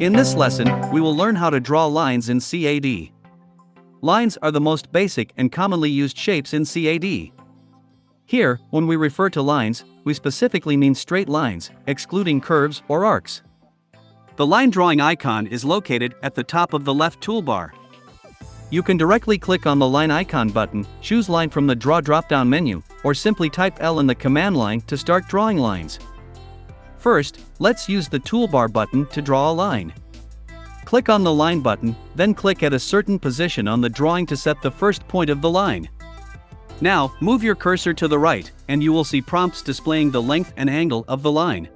In this lesson, we will learn how to draw lines in CAD. Lines are the most basic and commonly used shapes in CAD. Here, when we refer to lines, we specifically mean straight lines, excluding curves or arcs. The line drawing icon is located at the top of the left toolbar. You can directly click on the line icon button, choose line from the Draw drop-down menu, or simply type L in the command line to start drawing lines. First, let's use the toolbar button to draw a line. Click on the line button, then click at a certain position on the drawing to set the first point of the line. Now, move your cursor to the right, and you will see prompts displaying the length and angle of the line.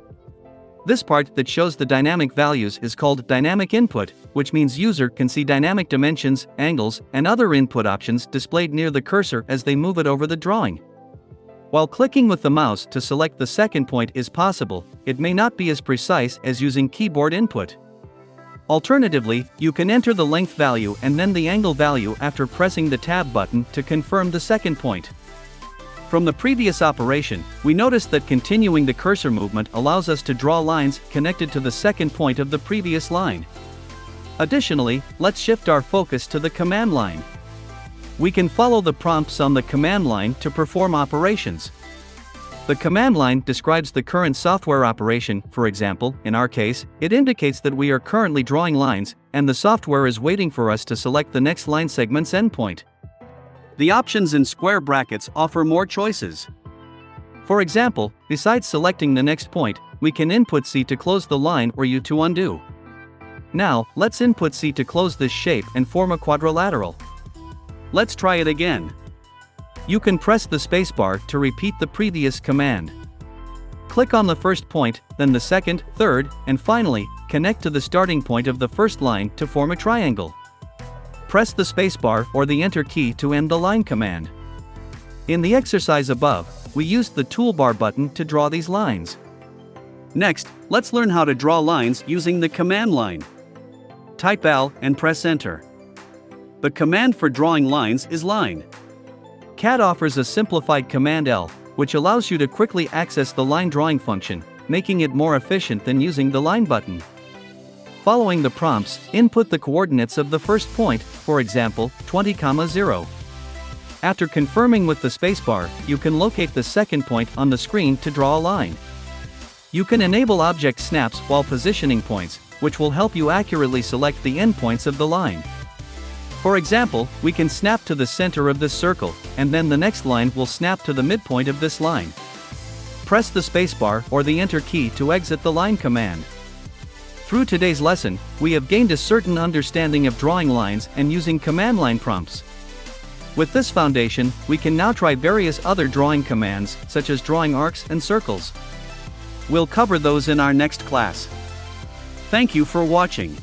This part that shows the dynamic values is called dynamic input, which means user can see dynamic dimensions, angles, and other input options displayed near the cursor as they move it over the drawing. While clicking with the mouse to select the second point is possible, it may not be as precise as using keyboard input. Alternatively, you can enter the length value and then the angle value after pressing the Tab button to confirm the second point. From the previous operation, we noticed that continuing the cursor movement allows us to draw lines connected to the second point of the previous line. Additionally, let's shift our focus to the command line. We can follow the prompts on the command line to perform operations. The command line describes the current software operation. For example, in our case, it indicates that we are currently drawing lines, and the software is waiting for us to select the next line segment's endpoint. The options in square brackets offer more choices. For example, besides selecting the next point, we can input C to close the line or U to undo. Now, let's input C to close this shape and form a quadrilateral. Let's try it again. You can press the spacebar to repeat the previous command. Click on the first point, then the second, third, and finally, connect to the starting point of the first line to form a triangle. Press the spacebar or the Enter key to end the line command. In the exercise above, we used the toolbar button to draw these lines. Next, let's learn how to draw lines using the command line. Type L and press Enter. The command for drawing lines is line. CAD offers a simplified command L, which allows you to quickly access the line drawing function, making it more efficient than using the line button. Following the prompts, input the coordinates of the first point, for example, 20,0. After confirming with the spacebar, you can locate the second point on the screen to draw a line. You can enable object snaps while positioning points, which will help you accurately select the endpoints of the line. For example, we can snap to the center of this circle, and then the next line will snap to the midpoint of this line. Press the spacebar or the Enter key to exit the line command. Through today's lesson, we have gained a certain understanding of drawing lines and using command line prompts. With this foundation, we can now try various other drawing commands, such as drawing arcs and circles. We'll cover those in our next class. Thank you for watching.